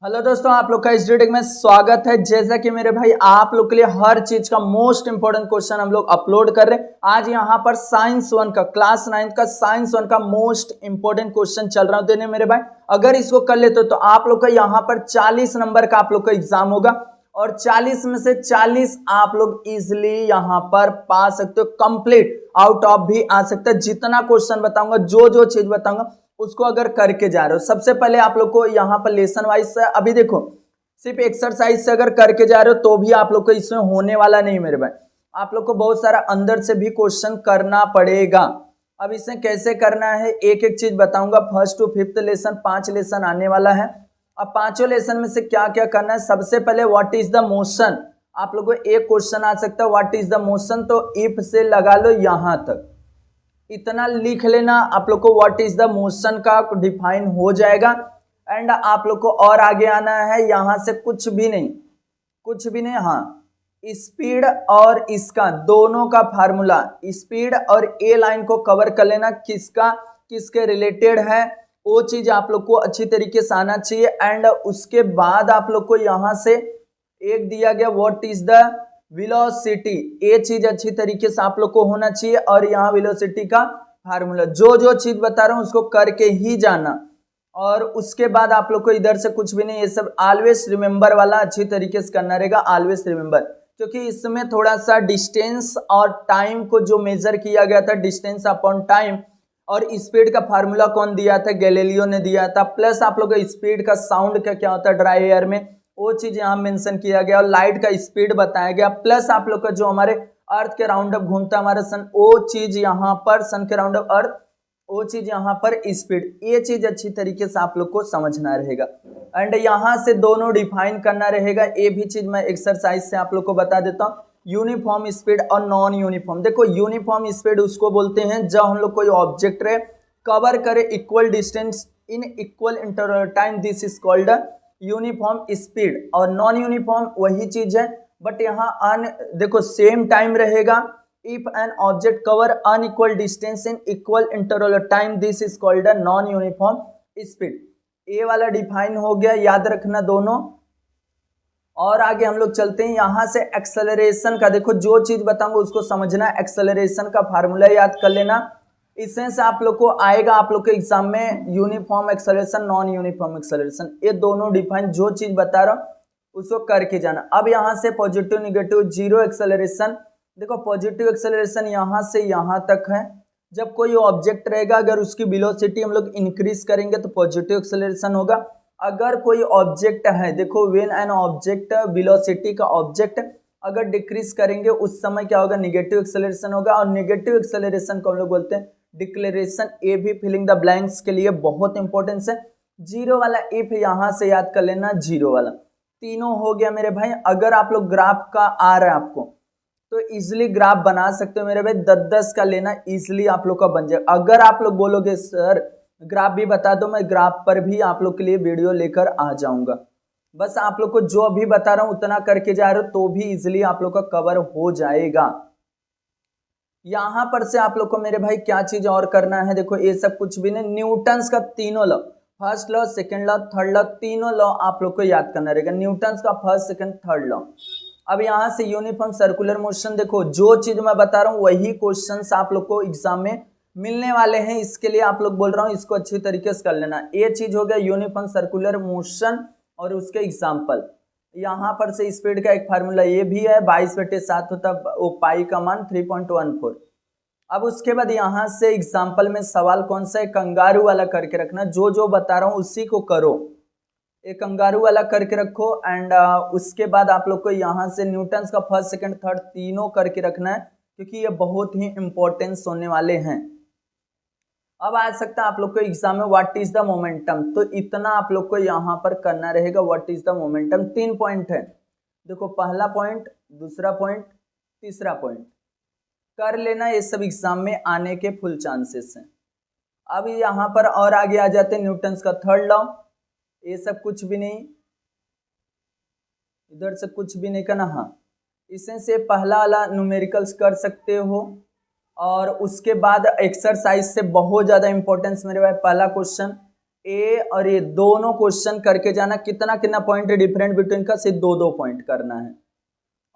Hello दोस्तों, आप लोग का इस वीडियो में स्वागत है। जैसा कि मेरे भाई आप लोग के लिए हर चीज का मोस्ट इंपोर्टेंट क्वेश्चन हम लोग अपलोड कर रहे हैं। आज यहाँ पर साइंस 1 का क्लास 9 का साइंस 1 का मोस्ट इंपोर्टेंट क्वेश्चन चल रहा देने मेरे भाई। अगर इसको कर लेते तो आप लोग का यहाँ पर 40 नंबर का आप लोग का एग्जाम होगा और 40 में से 40 आप लोग इजिली यहाँ पर पा सकते हो। कंप्लीट आउट ऑफ भी आ सकता है। जितना क्वेश्चन बताऊंगा, जो चीज बताऊंगा उसको अगर करके जा रहे हो, सबसे पहले आप लोग को यहाँ पर लेसन वाइज अभी देखो, सिर्फ एक्सरसाइज से अगर करके जा रहे हो तो भी आप लोग को इसमें होने वाला नहीं मेरे भाई। आप लोग को बहुत सारा अंदर से भी क्वेश्चन करना पड़ेगा। अब इसे कैसे करना है एक एक चीज बताऊंगा। First to fifth lesson 5 lesson आने वाला है। अब पांचों लेसन में से क्या क्या करना है। सबसे पहले व्हाट इज द मोशन, आप लोग को एक क्वेश्चन आ सकता है व्हाट इज द मोशन, तो इफ से लगा लो यहां तक, इतना लिख लेना आप लोग को। व्हाट इज द मोशन का डिफाइन हो जाएगा। एंड आप लोग को और आगे आना है, यहां से कुछ भी नहीं। हाँ, स्पीड और इसका दोनों का फार्मूला, स्पीड और ए लाइन को कवर कर लेना, किसके रिलेटेड है वो चीज आप लोग को अच्छी तरीके से आना चाहिए। एंड उसके बाद आप लोग को यहां से एक दिया गया व्हाट इज द वेलोसिटी, ये चीज अच्छी तरीके से आप लोग को होना चाहिए। और यहाँ वेलोसिटी का फार्मूला, जो चीज बता रहा हूं उसको करके ही जाना। और उसके बाद आप लोग को इधर से कुछ भी नहीं, ये सब ऑलवेज रिमेंबर वाला अच्छी तरीके से करना रहेगा। ऑलवेज रिमेंबर, क्योंकि इसमें थोड़ा सा डिस्टेंस और टाइम को जो मेजर किया गया था, डिस्टेंस अपॉन टाइम, और स्पीड का फार्मूला कौन दिया था, गैलीलियो ने दिया था। प्लस आप लोग का स्पीड का साउंड का क्या होता है ड्राई एयर में, वो चीज यहाँ मेंशन किया गया। और लाइट का स्पीड बताया गया। प्लस आप लोग का जो हमारे अर्थ के राउंड अप घूमता है हमारा सन, वो चीज यहाँ पर सन के राउंड अप अर्थ, वो चीज यहाँ पर स्पीड, ये चीज अच्छी तरीके से आप लोग को समझना रहेगा। एंड यहाँ से दोनों डिफाइन करना रहेगा। ये भी चीज मैं एक्सरसाइज से आप लोग को बता देता हूँ। यूनिफॉर्म स्पीड और नॉन यूनिफॉर्म। देखो, यूनिफॉर्म स्पीड उसको बोलते हैं जब हम लोग कोई ऑब्जेक्ट रहे कवर करे equal distance in equal interval time, this is called uniform speed. और नॉन यूनिफॉर्म वही चीज है, बट यहाँ देखो सेम टाइम रहेगा। If an object cover unequal distance in equal interval time, this is called a non uniform speed. ये वाला define हो गया, याद रखना दोनों। और आगे हम लोग चलते हैं यहां से एक्सेलरेशन का। देखो, जो चीज बताऊंगा उसको समझना। एक्सेलरेशन का फार्मूला याद कर लेना। इसमें से आप लोग को आएगा आप लोग के एग्जाम में uniform acceleration, non uniform acceleration, ये दोनों डिफाइन। जो चीज बता रहा हूं उसको करके जाना। अब यहां से पॉजिटिव निगेटिव जीरो एक्सेलरेशन। देखो, पॉजिटिव एक्सेलरेशन यहां से यहां तक है। जब कोई ऑब्जेक्ट रहेगा, अगर उसकी वेलोसिटी हम लोग इंक्रीज करेंगे तो पॉजिटिव एक्सेलरेशन होगा। अगर कोई ऑब्जेक्ट है, देखो व्हेन एन ऑब्जेक्ट, वेलोसिटी का ऑब्जेक्ट अगर डिक्रीज करेंगे उस समय क्या होगा, निगेटिव एक्सेलरेशन होगा। और निगेटिव एक्सेलरेशन को हम लोग बोलते हैं डिक्लेरेशन। ए भी फिलिंग द ब्लैंक्स के लिए बहुत इंपॉर्टेंस है। जीरो वाला इफ यहां से याद कर लेना, जीरो वाला। तीनों हो गया मेरे भाई। अगर आप लोग ग्राफ का आ रहा है आपको तो इजिली ग्राफ बना सकते हो मेरे भाई। 10-10 का लेना, इजिली आप लोग का बन जाए। अगर आप लोग बोलोगे सर ग्राफ भी बता दो, मैं ग्राफ पर भी आप लोग के लिए वीडियो लेकर आ जाऊंगा। बस आप लोग को जो अभी बता रहा हूं उतना करके जा रहे हो तो भी इजिली आप लोग का कवर हो जाएगा। यहां पर से आप लोग को मेरे भाई क्या चीज और करना है, देखो ये सब कुछ भी नहीं। न्यूटन्स का तीनों law, first law, second law, third law, तीनों लॉ आप लोग को याद करना रहेगा। न्यूटन्स का फर्स्ट, सेकंड, थर्ड लॉ। अब यहां से यूनिफॉर्म सर्कुलर मोशन, देखो जो चीज मैं बता रहा हूं वही क्वेश्चंस आप लोग को एग्जाम में मिलने वाले हैं। इसके लिए आप लोग बोल रहा हूं इसको अच्छी तरीके से कर लेना। ये चीज हो गया यूनिफॉर्म सर्कुलर मोशन और उसके एग्जाम्पल। यहाँ पर से स्पीड का एक फार्मूला ये भी है, 22/7 होता वो पाई का मान 3.14। अब उसके बाद यहाँ से एग्जाम्पल में सवाल कौन सा है, कंगारू वाला करके रखना। जो बता रहा हूँ उसी को करो, एक कंगारू वाला करके रखो। एंड उसके बाद आप लोग को यहाँ से न्यूटन्स का फर्स्ट, सेकंड, थर्ड तीनों करके रखना है, क्योंकि ये बहुत ही इंपॉर्टेंस होने वाले हैं। अब आ सकता है आप लोग को एग्जाम में व्हाट इज द मोमेंटम, तो इतना आप लोग को यहाँ पर करना रहेगा। What is the momentum, 3 point है। देखो, पहला पॉइंट, दूसरा पॉइंट, तीसरा पॉइंट कर लेना। ये सब एग्जाम में आने के फुल चांसेस हैं। अब यहाँ पर और आगे आ जाते हैं न्यूटन्स का थर्ड लॉ। ये सब कुछ भी नहीं, इधर से कुछ भी नहीं करना। हाँ, इसमें से पहला वाला न्यूमेरिकल्स कर सकते हो। और उसके बाद एक्सरसाइज से बहुत ज्यादा इंपॉर्टेंस मेरे भाई, पहला क्वेश्चन ए और ये दोनों क्वेश्चन करके जाना। कितना कितना पॉइंट डिफरेंट बिटवीन का, सिर्फ 2-2 पॉइंट करना है।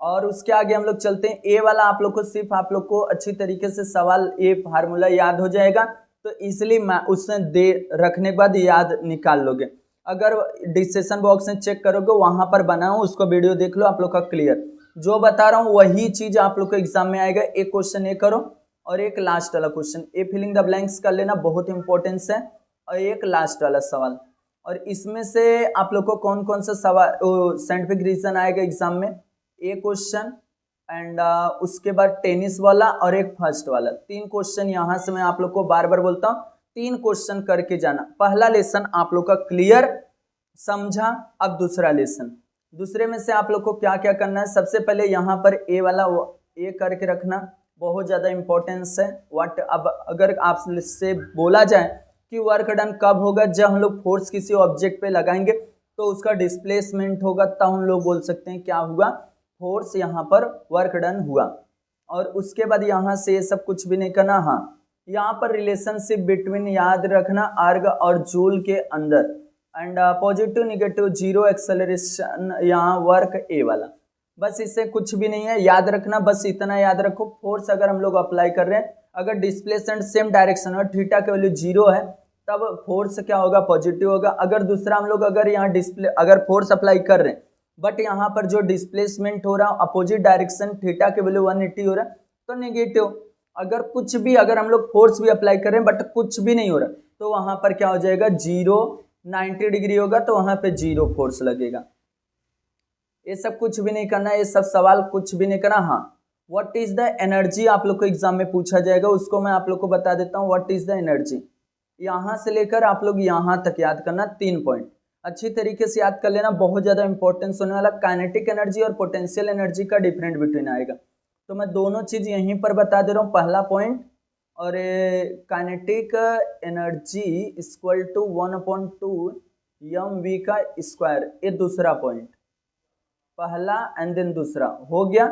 और उसके आगे हम लोग चलते हैं। ए वाला आप लोग को सिर्फ आप लोग को अच्छी तरीके से सवाल ए फार्मूला याद हो जाएगा, तो इसलिए मैं उसमें दे रखने के बाद याद निकाल लोगे। अगर डिस्क्रिप्शन बॉक्स में चेक करोगे वहां पर बना हो, उसको वीडियो देख लो, आप लोग का क्लियर। जो बता रहा हूँ वही चीज आप लोग को एग्जाम में आएगा। एक क्वेश्चन ए करो और एक लास्ट वाला question a filling the blanks कर लेना, बहुत इंपॉर्टेंस है। और एक लास्ट वाला सवाल, और इसमें से आप लोग को कौन कौन सा सवाल साइंटिफिक रीजन आएगा एग्जाम में, ए क्वेश्चन एंड उसके बाद टेनिस वाला और एक फर्स्ट वाला। 3 क्वेश्चन यहाँ से मैं आप लोग को बार बार बोलता हूँ, 3 क्वेश्चन करके जाना। पहला लेसन आप लोग का क्लियर समझा। अब दूसरा लेसन, दूसरे में से आप लोग को क्या क्या करना है। सबसे पहले यहाँ पर ए वाला ए करके रखना, बहुत ज़्यादा इंपॉर्टेंस है। व्हाट, अब अगर आपसे बोला जाए कि वर्क डन कब होगा, जब हम लोग फोर्स किसी ऑब्जेक्ट पे लगाएंगे तो उसका डिस्प्लेसमेंट होगा, तब हम लोग बोल सकते हैं क्या हुआ, फोर्स यहाँ पर वर्क डन हुआ। और उसके बाद यहाँ से ये सब कुछ भी नहीं करना। हाँ, यहाँ पर रिलेशनशिप बिटवीन याद रखना अर्ग और जूल के अंदर, and positive negative zero acceleration यहाँ वर्क ए वाला। बस इससे कुछ भी नहीं है, याद रखना, बस इतना याद रखो। फोर्स अगर हम लोग अप्लाई कर रहे हैं, अगर डिस्प्लेसमेंट सेम डायरेक्शन और थीटा के वैल्यू 0 है, तब फोर्स क्या होगा, पॉजिटिव होगा। अगर दूसरा हम लोग अगर यहाँ अगर फोर्स अप्लाई कर रहे हैं बट यहाँ पर जो डिस्प्लेसमेंट हो रहा है अपोजिट डायरेक्शन, थीटा के वैल्यू 180 हो रहा है, तो नेगेटिव। अगर कुछ भी, अगर हम लोग फोर्स भी अप्लाई कर रहे हैं बट कुछ भी नहीं हो रहा, तो वहां पर क्या हो जाएगा, 0 90 डिग्री होगा, तो वहां पे 0 फोर्स लगेगा। ये सब कुछ भी नहीं करना, ये सब सवाल कुछ भी नहीं करना। हाँ, व्हाट इज द एनर्जी आप लोग को एग्जाम में पूछा जाएगा, उसको मैं आप लोग को बता देता हूँ। व्हाट इज द एनर्जी, यहाँ से लेकर आप लोग यहाँ तक याद करना, 3 पॉइंट अच्छी तरीके से याद कर लेना, बहुत ज्यादा इंपॉर्टेंस होने वाला। काइनेटिक एनर्जी और पोटेंशियल एनर्जी का डिफरेंट बिटवीन आएगा, तो मैं दोनों चीज यहीं पर बता दे रहा हूँ। पहला पॉइंट, और kinetic energy equal to 1/2 mv का स्क्वायर, ये दूसरा पॉइंट, पहला एंड देन दूसरा हो गया।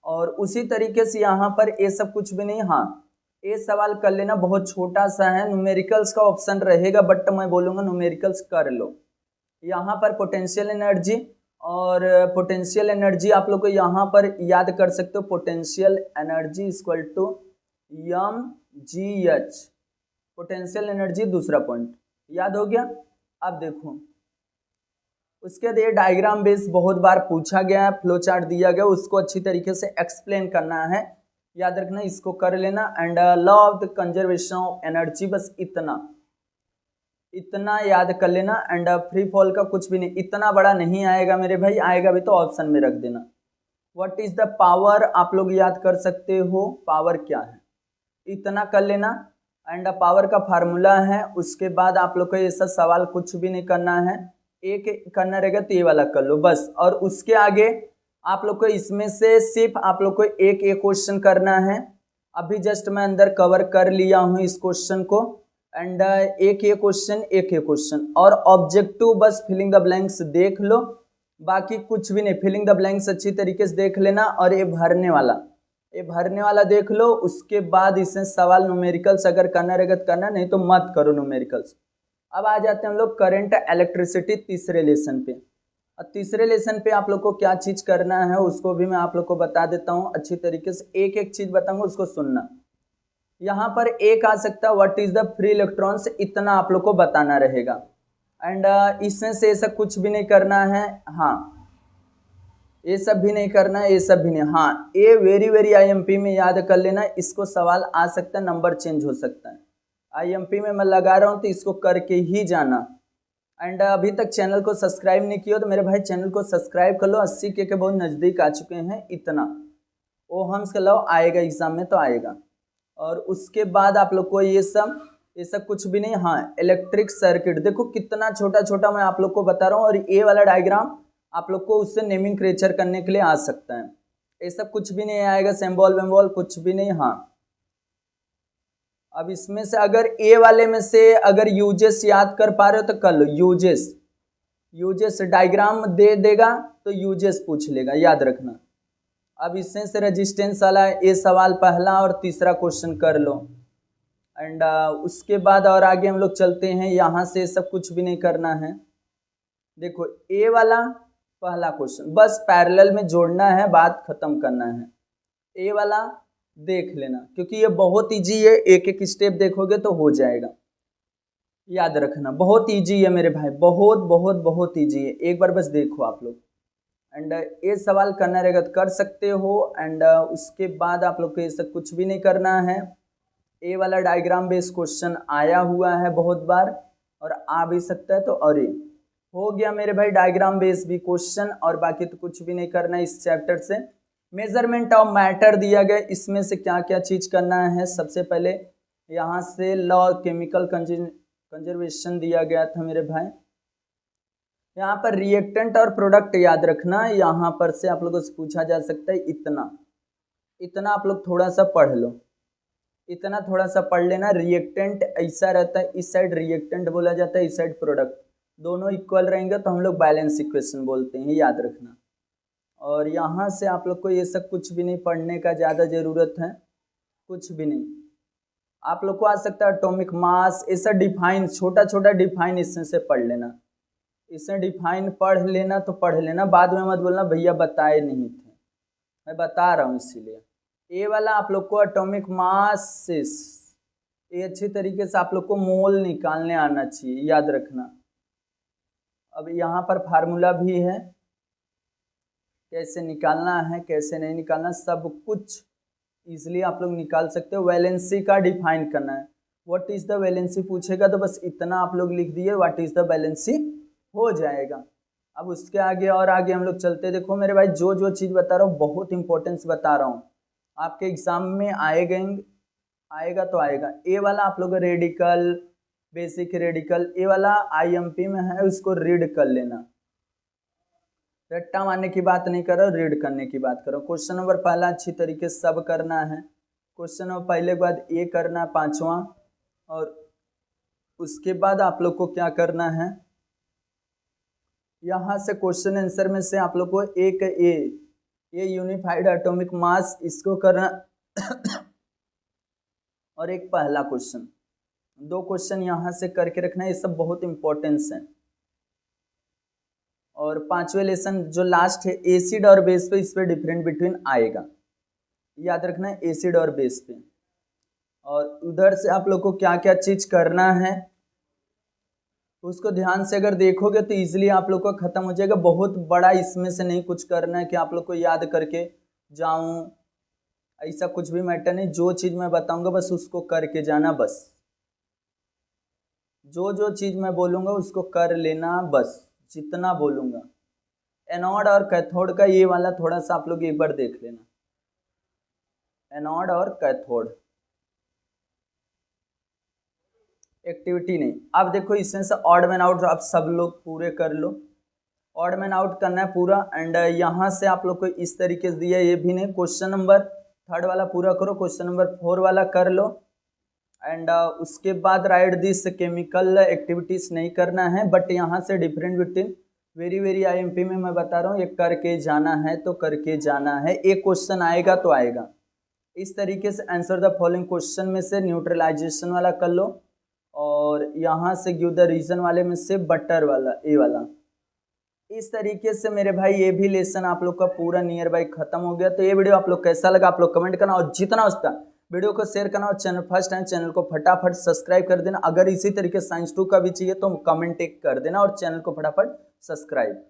और उसी तरीके से यहाँ पर ये सब कुछ भी नहीं। हाँ, ये सवाल कर लेना, बहुत छोटा सा है, न्यूमेरिकल्स का ऑप्शन रहेगा बट मैं बोलूँगा न्यूमेरिकल्स कर लो। यहाँ पर पोटेंशियल एनर्जी, और पोटेंशियल एनर्जी आप लोग को यहाँ पर याद कर सकते हो, potential energy equal to mgh, potential energy दूसरा पॉइंट याद हो गया। अब देखो, उसके बाद ये डायग्राम बेस बहुत बार पूछा गया है, फ्लो चार्ट दिया गया, उसको अच्छी तरीके से एक्सप्लेन करना है, याद रखना, इसको कर लेना। And law of the conservation of energy, बस इतना याद कर लेना। एंड फ्री फॉल का कुछ भी नहीं, इतना बड़ा नहीं आएगा मेरे भाई, आएगा भी तो ऑप्शन में रख देना। व्हाट इज द पावर आप लोग याद कर सकते हो, पावर क्या है, इतना कर लेना। एंड पावर का फार्मूला है, उसके बाद आप लोग को ये सब सवाल कुछ भी नहीं करना है, एक करना रहेगा तो ये वाला कर लो बस। और उसके आगे आप लोग को इसमें से सिर्फ आप लोग को एक क्वेश्चन करना है। अभी जस्ट मैं अंदर कवर कर लिया हूँ इस क्वेश्चन को, एंड एक क्वेश्चन और ऑब्जेक्टिव, बस फिलिंग द ब्लैंक्स देख लो, बाकी कुछ भी नहीं। फिलिंग द ब्लैंक्स अच्छी तरीके से देख लेना, और ये भरने वाला देख लो। उसके बाद इसमें सवाल न्यूमेरिकल्स अगर करना रहेगा तो करना, नहीं तो मत करो न्यूमेरिकल्स। अब आ जाते हैं हम लोग करंट इलेक्ट्रिसिटी तीसरे लेसन पे। और तीसरे लेसन पे आप लोग को क्या चीज करना है उसको भी मैं आप लोग को बता देता हूँ अच्छी तरीके से, एक चीज बताऊंगा उसको सुनना। यहाँ पर एक आ सकता है, what is the free electrons, इतना आप लोग को बताना रहेगा। एंड इसमें से ऐसा कुछ भी नहीं करना है। हाँ, ये सब भी नहीं करना है, ये सब भी नहीं। हाँ, ये वेरी आईएमपी में याद कर लेना, इसको सवाल आ सकता है, नंबर चेंज हो सकता है। आईएमपी में मैं लगा रहा हूँ तो इसको करके ही जाना। एंड अभी तक चैनल को सब्सक्राइब नहीं किया तो मेरे भाई चैनल को सब्सक्राइब कर लो, 80 के बहुत नज़दीक आ चुके हैं। इतना ओहम्स का लॉ आएगा एग्जाम में तो आएगा। और उसके बाद आप लोग को ये सब कुछ भी नहीं। हाँ, इलेक्ट्रिक सर्किट देखो कितना छोटा छोटा मैं आप लोग को बता रहा हूँ, और ये वाला डायग्राम आप लोग को उससे नेमिंग क्रेचर करने के लिए आ सकता है। ये सब कुछ भी नहीं आएगा, सिंबल वेम्बॉल कुछ भी नहीं। हाँ, अब इसमें से अगर ए वाले में से अगर यूजेस याद कर पा रहे हो तो कर लो। यूजेस डायग्राम दे देगा तो यूजेस पूछ लेगा, याद रखना। अब इसमें से रेजिस्टेंस वाला ये सवाल पहला और तीसरा क्वेश्चन कर लो। एंड उसके बाद और आगे हम लोग चलते हैं, यहाँ से सब कुछ भी नहीं करना है। देखो ए वाला पहला क्वेश्चन बस पैरेलल में जोड़ना है, बात खत्म करना है। ए वाला देख लेना क्योंकि ये बहुत इजी है, एक एक स्टेप देखोगे तो हो जाएगा। याद रखना बहुत इजी है मेरे भाई, बहुत बहुत बहुत इजी है, एक बार बस देखो आप लोग। एंड ये सवाल करना रहेगा तो कर सकते हो। एंड उसके बाद आप लोग को ये सब कुछ भी नहीं करना है। ए वाला डायग्राम बेस्ड क्वेश्चन आया हुआ है बहुत बार और आ भी सकता है, तो और ये हो गया मेरे भाई डायग्राम बेस्ड भी क्वेश्चन। और बाकी तो कुछ भी नहीं करना है इस चैप्टर से। मेजरमेंट ऑफ मैटर दिया गया, इसमें से क्या क्या चीज करना है। सबसे पहले यहाँ से लॉ केमिकल कंजर्वेशन दिया गया था मेरे भाई। यहाँ पर रिएक्टेंट और प्रोडक्ट याद रखना, यहाँ पर से आप लोगों से पूछा जा सकता है। इतना इतना आप लोग थोड़ा सा पढ़ लो, इतना थोड़ा सा पढ़ लेना। रिएक्टेंट ऐसा रहता है, इस साइड रिएक्टेंट बोला जाता है, इस साइड प्रोडक्ट, दोनों इक्वल रहेंगे तो हम लोग बैलेंस इक्वेशन बोलते हैं, याद रखना। और यहाँ से आप लोग को ये सब कुछ भी नहीं पढ़ने का ज़्यादा ज़रूरत है, कुछ भी नहीं। आप लोग को आ सकता है एटॉमिक मास, ऐसा डिफाइन छोटा छोटा डिफाइन इसमें से पढ़ लेना, इसमें डिफाइन पढ़ लेना तो पढ़ लेना, बाद में मत बोलना भैया बताए नहीं थे, मैं बता रहा हूँ इसीलिए। ए वाला आप लोग को एटॉमिक मास, ये अच्छी तरीके से आप लोग को मोल निकालने आना चाहिए, याद रखना। अब यहाँ पर फार्मूला भी है, कैसे निकालना है कैसे नहीं निकालना सब कुछ इजीली आप लोग निकाल सकते हो। वैलेंसी का डिफाइन करना है, व्हाट इज द वैलेंसी पूछेगा तो बस इतना आप लोग लिख दिए, व्हाट इज द वैलेंसी हो जाएगा। अब उसके आगे और आगे हम लोग चलते। देखो मेरे भाई जो जो चीज़ बता रहा हूँ बहुत इंपॉर्टेंस बता रहा हूँ, आपके एग्जाम में आएगा तो आएगा। ए वाला आप लोग रेडिकल, बेसिक रेडिकल, ए वाला आईएमपी में है, उसको रीड कर लेना। रट्टा मारने की बात नहीं करो, रीड करने की बात करो। क्वेश्चन नंबर पहला अच्छी तरीके से सब करना है। क्वेश्चन नंबर पहले के बाद ये करना है पांचवा, और उसके बाद आप लोग को क्या करना है, यहाँ से क्वेश्चन आंसर में से आप लोग को एक ये यूनिफाइड एटॉमिक मास इसको करना और एक पहला क्वेश्चन, दो क्वेश्चन यहाँ से करके रखना है, ये सब बहुत इंपॉर्टेंस है। और पांचवें लेसन जो लास्ट है एसिड और बेस पे, इस पे डिफरेंट बिटवीन आएगा, याद रखना है एसिड और बेस पे। और उधर से आप लोग को क्या क्या चीज करना है उसको ध्यान से अगर देखोगे तो इजीली आप लोग को खत्म हो जाएगा। बहुत बड़ा इसमें से नहीं कुछ करना है कि आप लोग को याद करके जाऊं, ऐसा कुछ भी मैटर नहीं। जो चीज मैं बताऊंगा बस उसको करके जाना, बस जो जो चीज मैं बोलूंगा उसको कर लेना, बस जितना बोलूंगा। एनोड और कैथोड का ये वाला थोड़ा सा आप लोग एक बार देख लेना, एनोड और कैथोड एक्टिविटी नहीं। अब देखो इसमें से ऑड मैन आउट आप सब लोग पूरे कर लो, ऑड मैन आउट करना है पूरा। एंड यहाँ से आप लोग को इस तरीके से दिया, ये भी नहीं। क्वेश्चन नंबर थर्ड वाला पूरा करो, क्वेश्चन नंबर 4 वाला कर लो। एंड उसके बाद राइट दिस केमिकल एक्टिविटीज नहीं करना है, बट यहाँ से डिफरेंट बिटवीन वेरी आईएमपी में मैं बता रहा हूँ, ये करके जाना है तो करके जाना है, एक क्वेश्चन आएगा तो आएगा। इस तरीके से आंसर द फॉलोइंग क्वेश्चन में से न्यूट्रलाइजेशन वाला कर लो, और यहाँ से गिव द रीजन वाले में से बटर वाला, ए वाला। इस तरीके से मेरे भाई ये भी लेसन आप लोग का पूरा नियर बाई खत्म हो गया। तो ये वीडियो आप लोग कैसा लगा आप लोग कमेंट करना, और जितना हो सकता वीडियो को शेयर करना, और चैनल फर्स्ट टाइम चैनल को फटाफट सब्सक्राइब कर देना। अगर इसी तरीके साइंस 2 का भी चाहिए तो कमेंट टेक कर देना और चैनल को फटाफट सब्सक्राइब।